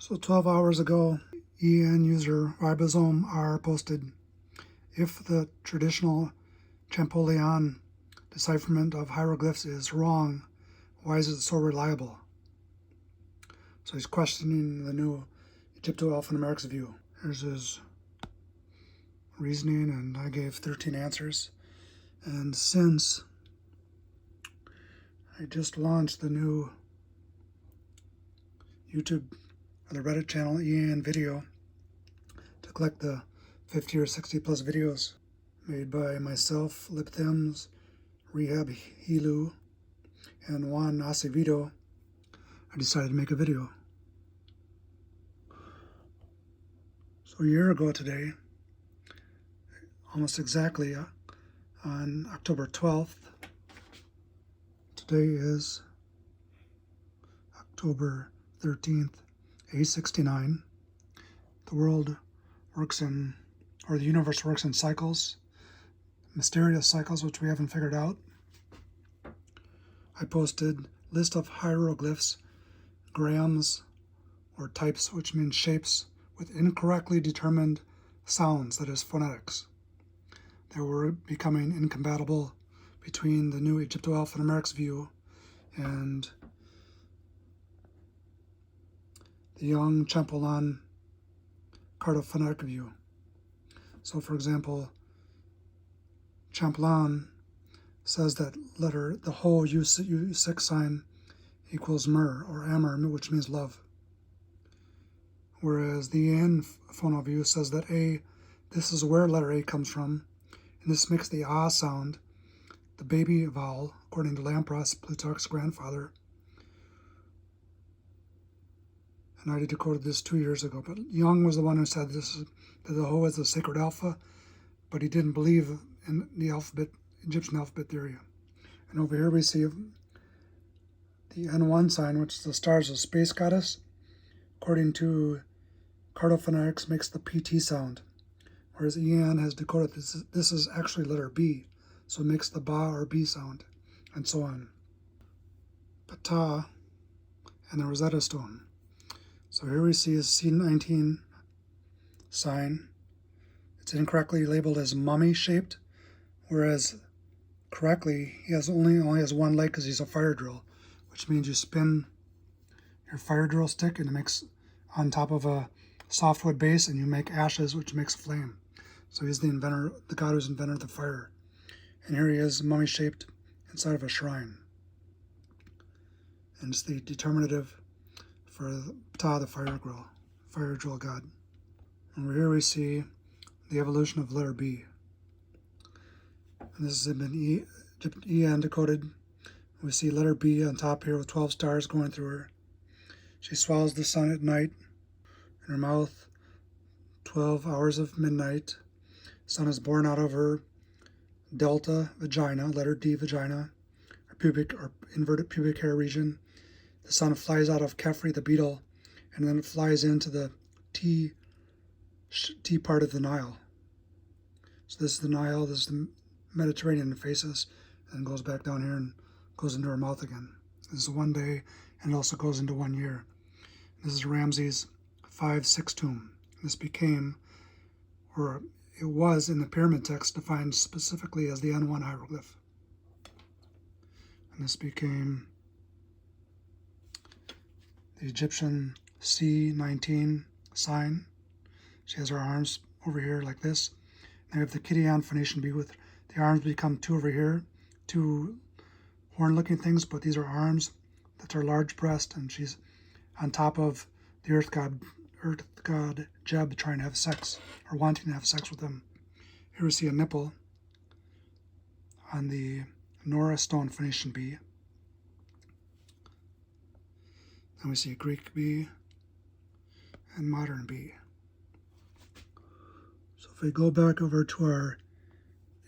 So 12 hours ago, EN user ribosome R posted, if the traditional Champollion decipherment of hieroglyphs is wrong, why is it so reliable? So he's questioning the new Egypto-alphanumerics view. Here's his reasoning, and I gave 13 answers. And since I just launched the new YouTube or the Reddit channel EN video to collect the 50 or 60 plus videos made by myself, Lip Thems, Rehab Hilu, and Juan Acevedo, I decided to make a video. So a year ago today, almost exactly on October 12th, today is October 13th, 869, the world works in, or the universe works in cycles, mysterious cycles which we haven't figured out. I posted list of hieroglyphs, grams or types, which means shapes, with incorrectly determined sounds, that is phonetics. They were becoming incompatible between the new Egypto-alphanumerics view and the young Champollion cardophonetic view. So for example, Champollion says that the whole U6 sign equals myrrh or amr, which means love. Whereas the EN phono view says that this is where letter A comes from, and this makes the ah sound the baby vowel, according to Lampros, Plutarch's grandfather. And I decoded this 2 years ago, but Young was the one who said that the Ho is the sacred alpha, but he didn't believe in the Egyptian alphabet theory. And over here we see the N1 sign, which is the stars of space goddess, according to cardophonetics, makes the PT sound, whereas EN has decoded this is actually letter B, so it makes the ba or B sound, and so on. Ptah and the Rosetta Stone. So here we see his C19 sign. It's incorrectly labeled as mummy-shaped, whereas correctly he only has one leg because he's a fire drill, which means you spin your fire drill stick and it makes on top of a softwood base, and you make ashes, which makes a flame. So he's the inventor, the god who's invented the fire. And here he is, mummy-shaped inside of a shrine. And it's the determinative for Ptah, the fire drill god. And over here we see the evolution of letter B. And this has been EN decoded. We see letter B on top here with 12 stars going through her. She swallows the sun at night. In her mouth, 12 hours of midnight. Sun is born out of her delta vagina, letter D vagina, or inverted pubic hair region. The sun flies out of Kefri, the beetle, and then it flies into the T part of the Nile. So this is the Nile, this is the Mediterranean faces, and goes back down here and goes into her mouth again. This is one day, and it also goes into 1 year. This is Ramses 5-6 tomb. This became, or it was in the pyramid text, defined specifically as the N1 hieroglyph. And this became the Egyptian C19 sign. She has her arms over here like this. Now we have the Kidian Phoenician B with the arms become two over here, two horn-looking things, but these are arms that are large breast, and she's on top of the earth god Jeb, trying to have sex, or wanting to have sex with him. Here we see a nipple on the Nora stone Phoenician B. Then we see Greek B and modern B. So if we go back over to our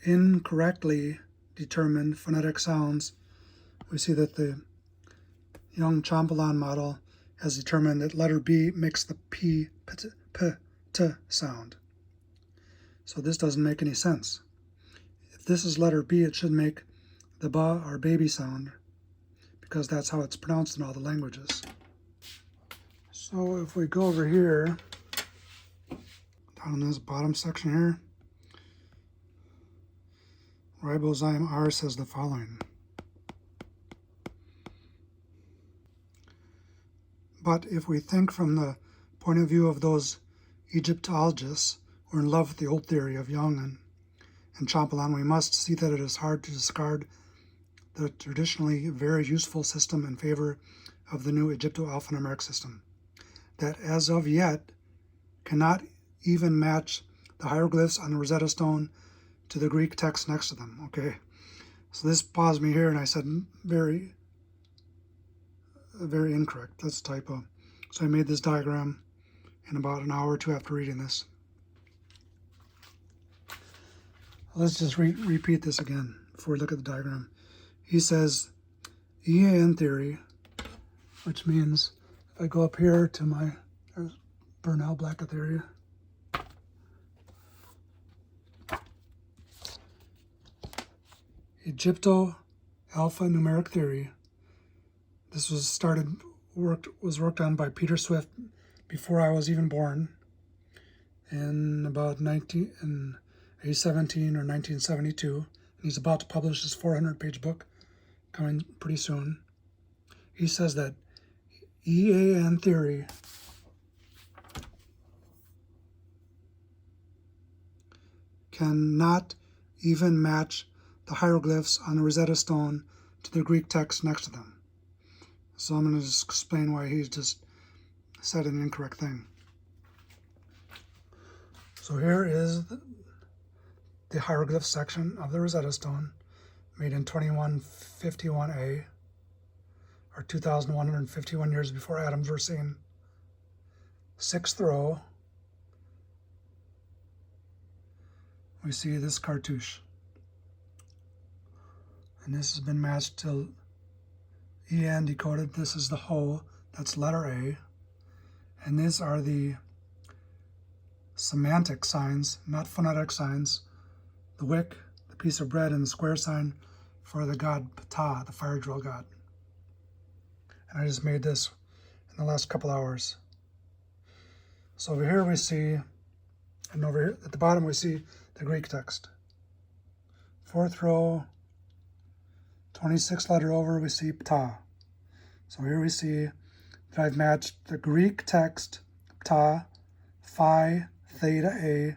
incorrectly determined phonetic sounds, we see that the young Champollion model has determined that letter B makes the P, T sound. So this doesn't make any sense. If this is letter B, it should make the ba or baby sound, because that's how it's pronounced in all the languages. So if we go over here, down in this bottom section here, ribozyme R says the following. But if we think from the point of view of those Egyptologists who are in love with the old theory of Young and Champollion, we must see that it is hard to discard the traditionally very useful system in favor of the new Egypto-alphanumeric system, that as of yet cannot even match the hieroglyphs on the Rosetta Stone to the Greek text next to them. Okay, so this paused me here and I said very incorrect. That's a typo. So I made this diagram in about an hour or two after reading this. Let's just repeat this again before we look at the diagram. He says EAN theory, which means if I go up here to my Bernal-Blackett area, Egypto-alphanumeric theory. This was worked on by Peter Swift before I was even born, in about 1817 or 1972. And he's about to publish his 400-page book, coming pretty soon. He says that EAN theory cannot even match the hieroglyphs on the Rosetta Stone to the Greek text next to them. So I'm going to just explain why he's just said an incorrect thing. So here is the hieroglyph section of the Rosetta Stone, made in 2151A, or 2,151 years before atoms were seen. 6th row, we see this cartouche. And this has been matched to EN decoded. This is the Ho, that's letter A. And these are the semantic signs, not phonetic signs. The wick, the piece of bread, and the square sign for the god Ptah, the fire drill god. And I just made this in the last couple hours. So over here we see, and over here at the bottom we see the Greek text. 4th row, 26th letter over, we see Ptah. So here we see that I've matched the Greek text, Ptah, Phi Theta A,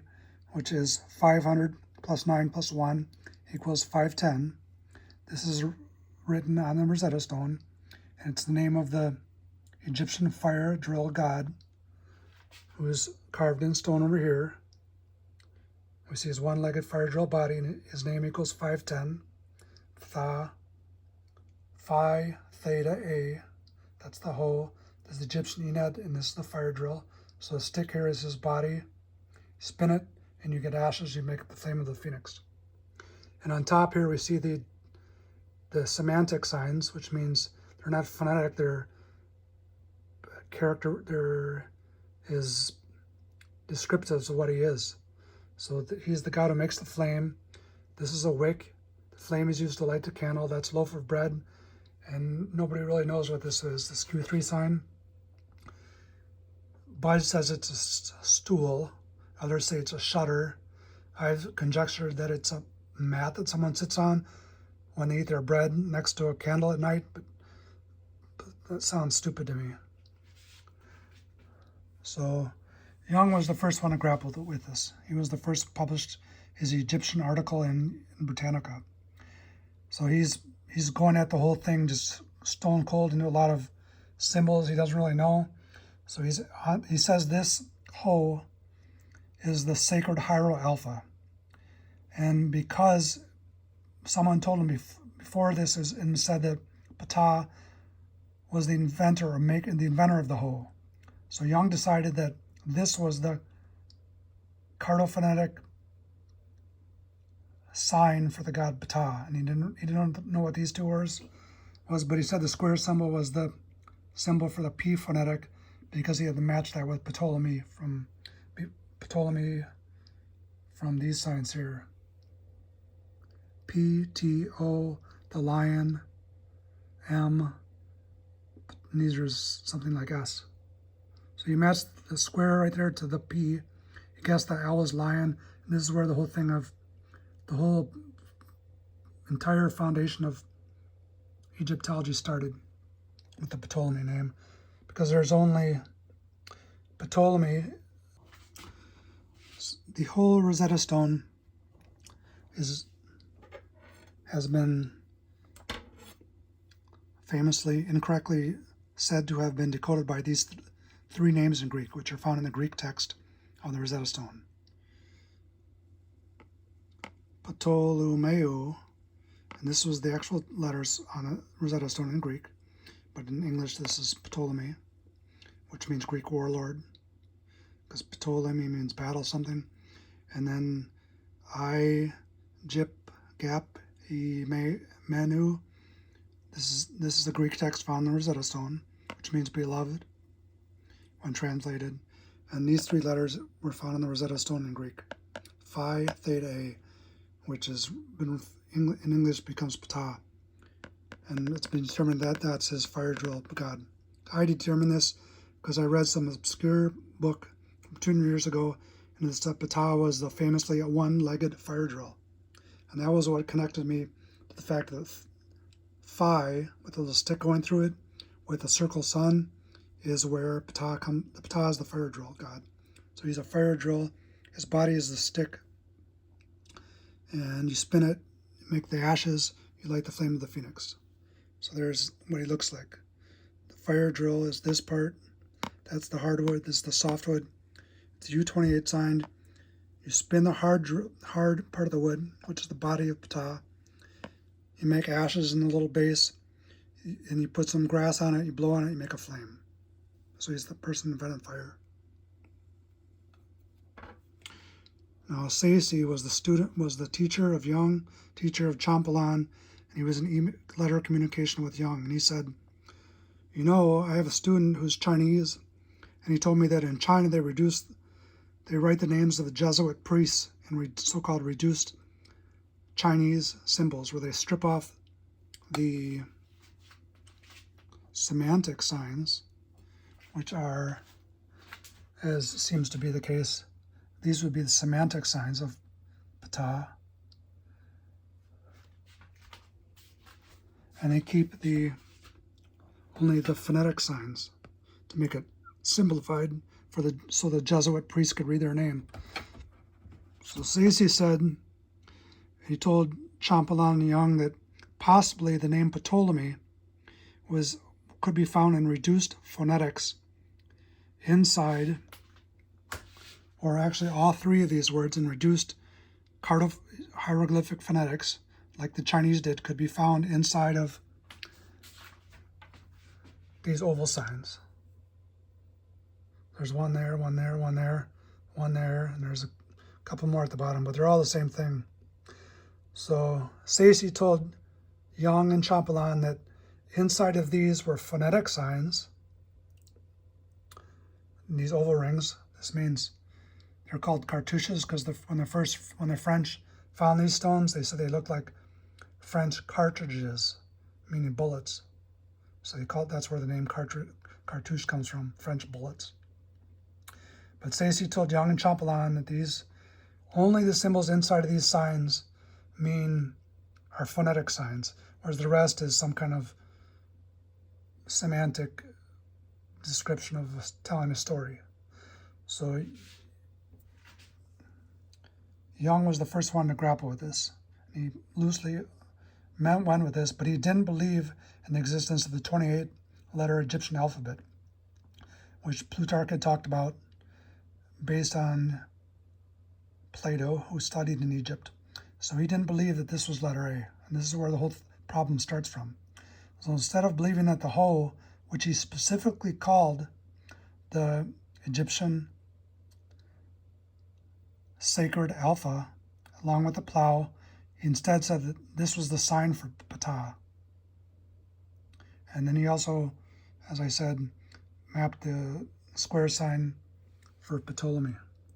which is 500 plus 9 plus 1 equals 510. This is written on the Rosetta Stone, and it's the name of the Egyptian fire drill god, who is carved in stone over here. We see his one-legged fire drill body, and his name equals 510. Ptah, Phi Theta A, that's the Ho. This is the Egyptian Ened, and this is the fire drill. So the stick here is his body. Spin it, and you get ashes. You make up the flame of the phoenix. And on top here, we see the semantic signs, which means they're not phonetic. They're his descriptives of what he is. So he's the god who makes the flame. This is a wick. The flame is used to light the candle. That's a loaf of bread. And nobody really knows what this is, this Q3 sign. Bud says it's a stool. Others say it's a shutter. I've conjectured that it's a mat that someone sits on when they eat their bread next to a candle at night, but that sounds stupid to me. So Young was the first one to grapple with this. He was the first to publish his Egyptian article in Britannica. So he's going at the whole thing just stone cold into a lot of symbols he doesn't really know. So he says this Ho is the sacred Hiero Alpha. And because someone told him before this and said that Ptah was the inventor of the Ho. So Young decided that this was the cardophonetic sign for the god Ptah, and he didn't know what these two words was, but he said the square symbol was the symbol for the P phonetic because he had to match that with Ptolemy from these signs here. P, T, O, the lion, M, and these are something like S. So you match the square right there to the P. You guess the L is lion. And this is where the whole entire foundation of Egyptology started, with the Ptolemy name. Because there's only Ptolemy, the whole Rosetta Stone has been famously incorrectly said to have been decoded by these three names in Greek, which are found in the Greek text of the Rosetta Stone. Ptolomeu, and this was the actual letters on the Rosetta Stone in Greek, but in English this is Ptolemy, which means Greek warlord, because Ptolemy means battle something. And then I, Jip, Gap, Menu. This is the Greek text found in the Rosetta Stone, which means beloved when translated. And these three letters were found in the Rosetta Stone in Greek. Phi, Theta, A, which has been in English becomes Ptah. And it's been determined that that's his fire drill god. I determined this because I read some obscure book from 200 years ago, and it said Ptah was the famously a one-legged fire drill. And that was what connected me to the fact that Phi, with a little stick going through it, with a circle sun, is where Ptah comes. Ptah is the fire drill god. So he's a fire drill. His body is the stick. And you spin it, make the ashes, you light the flame of the phoenix. So there's what he looks like. The fire drill is this part. That's the hardwood. This is the softwood. It's U28 signed. You spin the hard part of the wood, which is the body of Ptah. You make ashes in the little base, and you put some grass on it, you blow on it, you make a flame. So he's the person who invented fire. Now Sayce was the teacher of Young, teacher of Champollion, and he was in letter communication with Young. And he said, you know, I have a student who's Chinese, and he told me that in China they write the names of the Jesuit priests in so-called reduced Chinese symbols, where they strip off the semantic signs, which are, as seems to be the case, these would be the semantic signs of Ptah. And they keep only the phonetic signs to make it simplified so the Jesuit priests could read their name. So Sayce said, he told Champollion and Young that possibly the name Ptolemy could be found in reduced phonetics inside, or actually all three of these words in reduced hieroglyphic phonetics, like the Chinese did, could be found inside of these oval signs. There's one there, one there, one there, one there, and there's a couple more at the bottom, but they're all the same thing. So Sayce told Young and Champollion that inside of these were phonetic signs, in these oval rings. This means they're called cartouches because when the French found these stones, they said they looked like French cartridges, meaning bullets. So that's where the name cartouche comes from, French bullets. But Sayce told Young and Champollion that only the symbols inside of these signs are phonetic signs, whereas the rest is some kind of semantic description of telling a story. So Young was the first one to grapple with this. He loosely went with this, but he didn't believe in the existence of the 28-letter Egyptian alphabet, which Plutarch had talked about based on Plato, who studied in Egypt. So he didn't believe that this was letter A, and this is where the whole problem starts from. So instead of believing that the hoe, which he specifically called the Egyptian sacred alpha, along with the plow, he instead said that this was the sign for Ptah. And then he also, as I said, mapped the square sign for Ptolemy.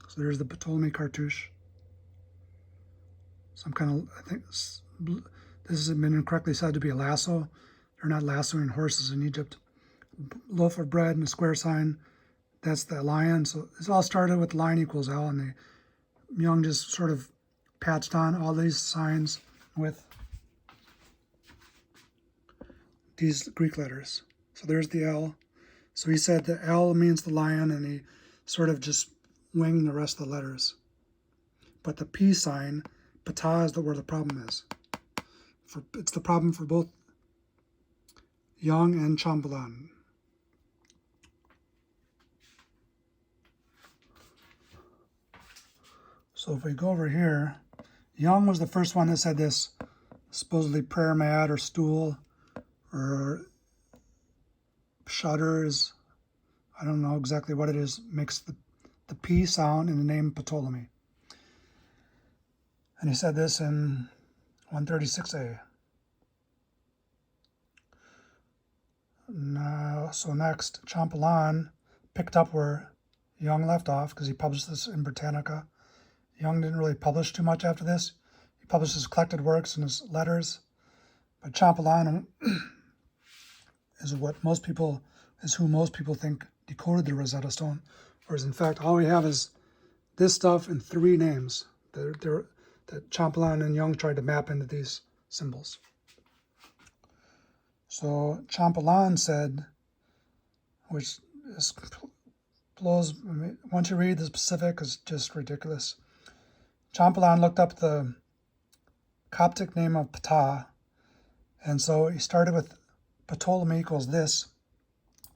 So there's the Ptolemy cartouche. Some kind of, I think this has been incorrectly said to be a lasso. They're not lassoing horses in Egypt. Loaf of bread and a square sign That's the lion. So this all started with lion equals L, and Young just sort of patched on all these signs with these Greek letters. So there's the L. So he said the L means the lion, and he sort of just winged the rest of the letters. But the P sign, pata, is where the problem is. It's the problem for both Young and Chamberlain. So if we go over here, Young was the first one that said this supposedly prayer mat or stool or shutters, I don't know exactly what it is, makes the P sound in the name Ptolemy. And he said this in 136a. Now, so next, Chamberlain picked up where Young left off because he published this in Britannica. Young didn't really publish too much after this. He published his collected works and his letters. But Chamberlain is who most people think decoded the Rosetta Stone. Whereas in fact, all we have is this stuff in 3 names that Chamberlain and Young tried to map into these symbols. So Chamberlain said, which blows, once you read the specific, it's just ridiculous. Chamberlain looked up the Coptic name of Ptah, and so he started with Ptolemy equals this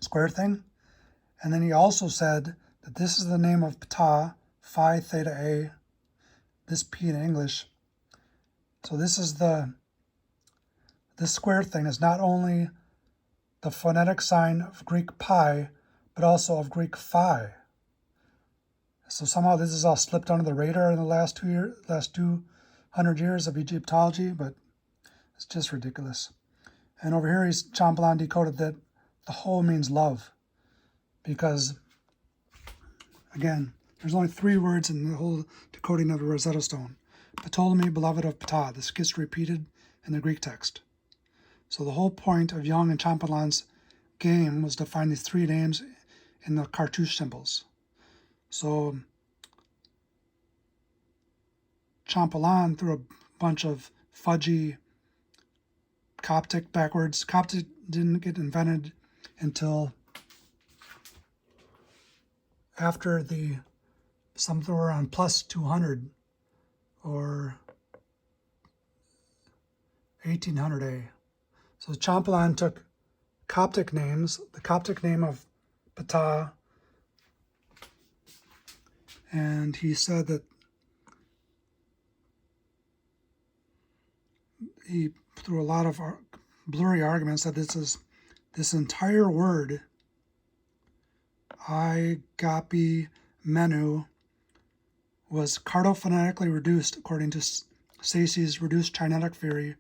square thing, and then he also said that this is the name of Ptah, Phi Theta A, this P in English. So this square thing is not only the phonetic sign of Greek pi, but also of Greek phi. So somehow this is all slipped under the radar in the last 200 years of Egyptology, but it's just ridiculous. And over here, Chamberlain decoded that the whole means love, because, again, there's only 3 words in the whole decoding of the Rosetta Stone. Ptolemy, beloved of Ptah. This gets repeated in the Greek text. So the whole point of Young and Chamberlain's game was to find these 3 names in the cartouche symbols. So Chamberlain threw a bunch of fudgy Coptic backwards. Coptic didn't get invented until after something around plus 200 or 1800A. So Chamberlain took Coptic names, the Coptic name of Ptah, and he said that he, through a lot of blurry arguments, that this entire word, agape menu, was cardophonetically reduced according to Sayce's reduced Chinetic theory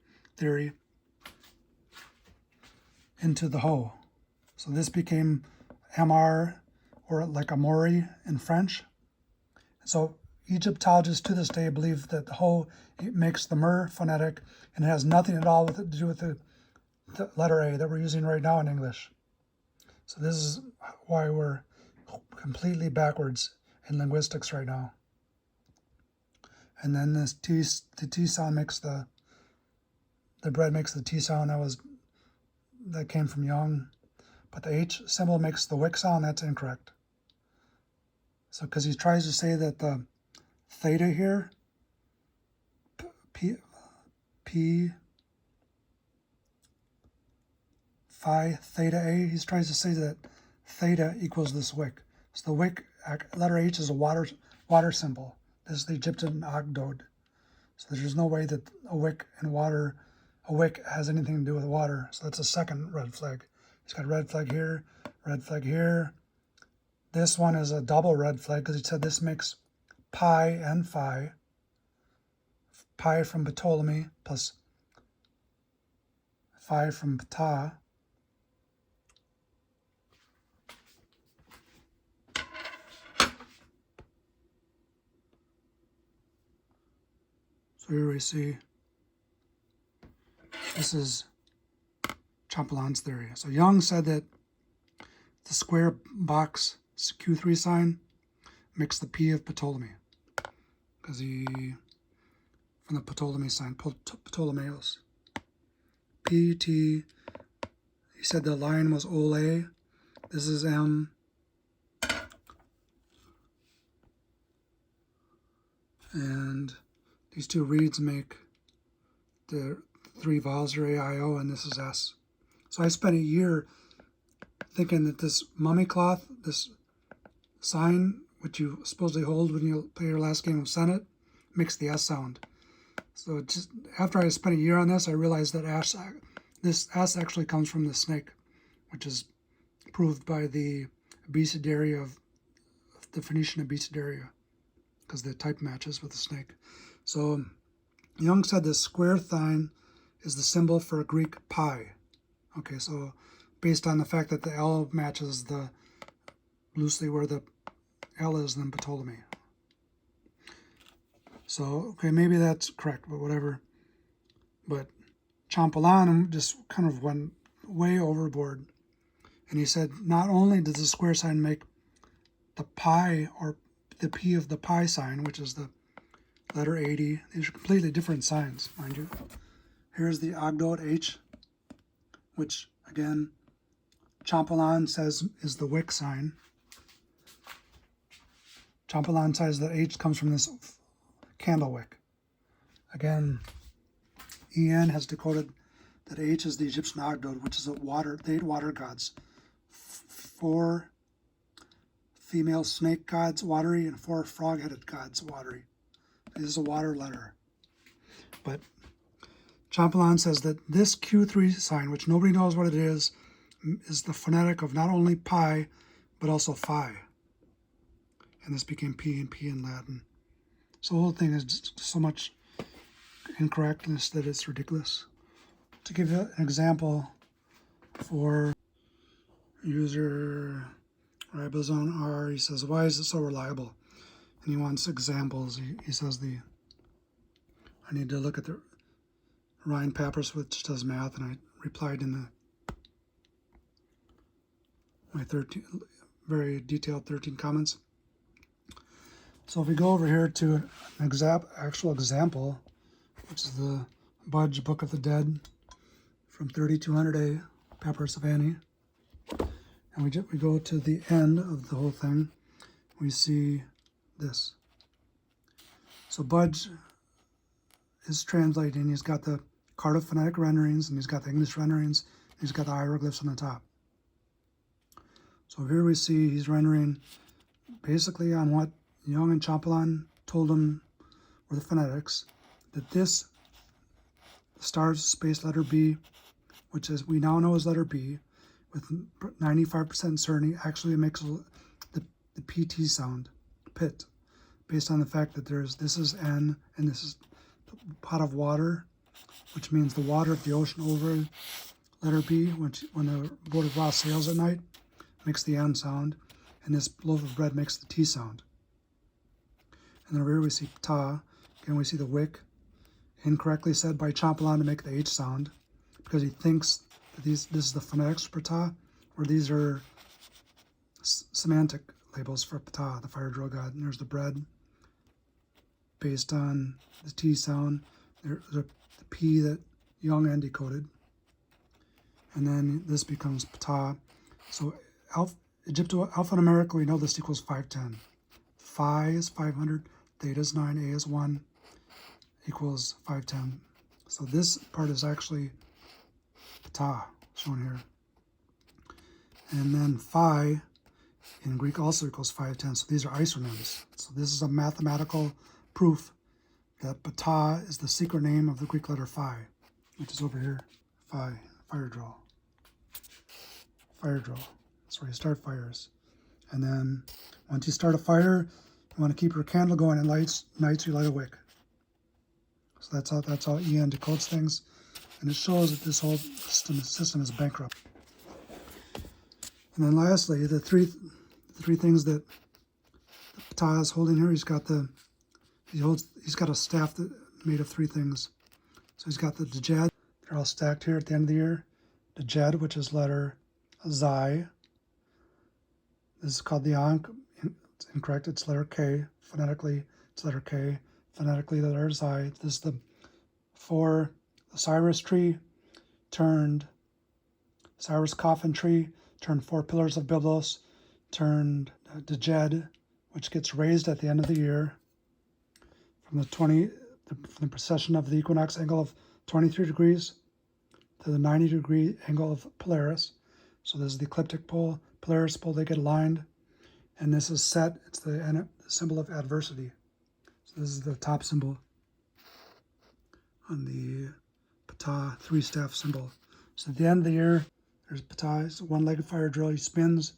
into the ho. So this became MR, or like Amori in French. So Egyptologists to this day believe that the ho makes the mer phonetic, and it has nothing at all to do with the letter A that we're using right now in English. So this is why we're completely backwards in linguistics right now. And then the T sound makes the bread makes the T sound that came from Young, but the H symbol makes the wick sound. That's incorrect. So because he tries to say that the theta here, P phi theta A, he tries to say that theta equals this wick. So the wick, letter H, is a water symbol. This is the Egyptian ogdode. So there's no way that a wick has anything to do with water. So that's a second red flag. He's got a red flag here, red flag here. This one is a double red flag because he said this makes pi and phi. Pi from Ptolemy plus phi from Ptah. So here we see, this is Chamberlain's theory. So Young said that the square box Q3 sign, makes the P of Ptolemy, because from the Ptolemy sign, Ptolemaeus. PT, he said the line was Ole, this is M, and these two reeds make the three vowels are AIO, and this is S. So I spent a year thinking that this mummy cloth, this sign, which you supposedly hold when you play your last game of Senate, makes the S sound. So just after I spent a year on this, I realized that this S actually comes from the snake, which is proved by the Abecedaria of the Phoenician Abecedaria, because the type matches with the snake. So Jung said the square sign is the symbol for Greek pi. Okay, so based on the fact that the L matches the loosely where the L is in Ptolemy. So, okay, maybe that's correct, but whatever. But Champollion just kind of went way overboard. And he said, not only does the square sign make the pi, or the P of the pi sign, which is the letter 80, these are completely different signs, mind you. Here's the Ogdoad H, which, again, Champollion says is the wick sign. Champollion says that H comes from this candle wick. Again, En has decoded that H is the Egyptian Ogdoad, which is the 8 water gods. 4 female snake gods, watery, and 4 frog-headed gods, watery. This is a water letter. But Champollion says that this Q3 sign, which nobody knows what it is the phonetic of not only pi, but also phi. And this became P and P in Latin. So the whole thing is just so much incorrectness that it's ridiculous. To give you an example for user Ribosome R, he says, why is it so reliable? And he wants examples. He says I need to look at the Ryan Papyrus, which does math, and I replied in my very detailed 13 comments. So if we go over here to an actual example, which is the Budge Book of the Dead from 3200A, Papyrus of Ani, and we go to the end of the whole thing, we see this. So Budge is translating. He's got the Cardiff phonetic renderings, and he's got the English renderings, and he's got the hieroglyphs on the top. So here we see he's rendering basically on what Jung and Champollion told him were the phonetics, that this star space letter B, which is we now know is letter B, with 95% certainty, actually makes the PT sound, pit, based on the fact that this is N, and this is the pot of water, which means the water of the ocean over letter B, which when the boat of Ross sails at night, makes the N sound, and this loaf of bread makes the T sound. And then over here we see Ptah. Again, we see the wick, incorrectly said by Champollion to make the H sound, because he thinks that this is the phonetics for Ptah, where these are semantic labels for Ptah, the fire drill god. And there's the bread, based on the T sound, the P that Jung decoded. And then this becomes Ptah. So alphanumeric, we know this equals 510. Phi is 500, theta is 9, A is 1, equals 510. So this part is actually Ptah, shown here. And then phi in Greek also equals 510, so these are isonyms. So this is a mathematical proof that Ptah is the secret name of the Greek letter phi, which is over here. Phi, fire drill. Fire drill. That's where you start fires. And then once you start a fire, you want to keep your candle going, and nights you light a wick. So that's how En decodes things, and it shows that this whole system is bankrupt. And then lastly, the three things that Ptah is holding here. He's got a staff that made of 3 things. So he's got the Djed. They're all stacked here at the end of the ear. The Djed, which is letter Xi. This is called the Ankh. It's incorrect. It's letter K. Phonetically, it's letter K. Phonetically, the letter is I. This is the Cyrus tree turned Cyrus coffin tree, turned 4 pillars of Byblos, turned Djed, which gets raised at the end of the year from the precession of the equinox angle of 23 degrees to the 90-degree angle of Polaris. So this is the ecliptic pole, Polaris pole, they get aligned. And this is Set, it's the symbol of adversity. So this is the top symbol on the Ptah 3-staff symbol. So at the end of the year, there's Ptah, it's a one-legged fire drill, he spins,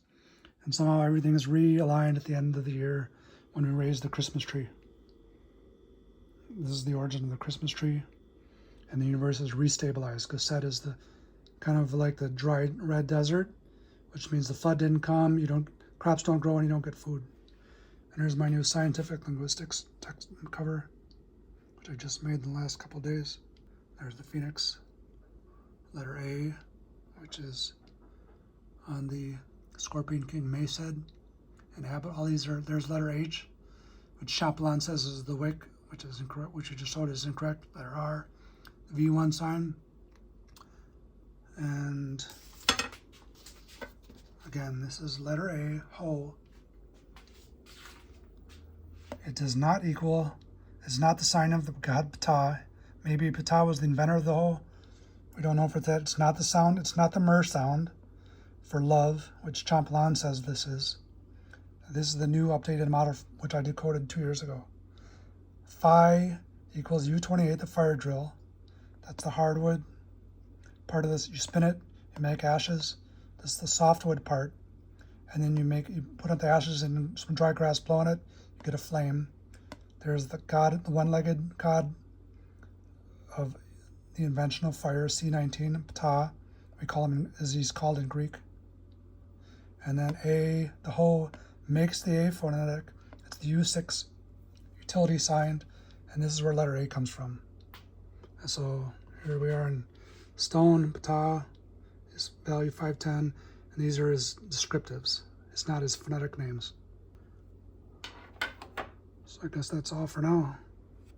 and somehow everything is realigned at the end of the year when we raise the Christmas tree. This is the origin of the Christmas tree, and the universe is restabilized, because Set is the kind of like the dry red desert, which means the flood didn't come, crops don't grow, and you don't get food. And here's my new scientific linguistics text cover, which I just made in the last couple of days. There's the phoenix, letter A, which is on the Scorpion King Mace head. And all these there's letter H, which Chapelan says is the wick, which is incorrect, which you just showed is incorrect. Letter R, the V1 sign. And again, this is letter A, Ho. It does not equal, it's not the sign of the god Ptah. Maybe Ptah was the inventor of the Ho. We don't know for that. It's not the sound, it's not the mer sound for love, which Chapelan says this is. This is the new updated model, which I decoded 2 years ago. Phi equals U28, the fire drill. That's the hardwood part of this. You spin it, you make ashes. This is the softwood part. And then you put up the ashes and some dry grass, blow on it, you get a flame. There's the god, the one-legged god of the invention of fire, C19, Ptah. We call him as he's called in Greek. And then A, the Ho, makes the A phonetic. It's the U6 utility sign, and this is where letter A comes from. And so here we are in stone, Ptah is value 510, and these are his descriptives. It's not his phonetic names. So I guess that's all for now.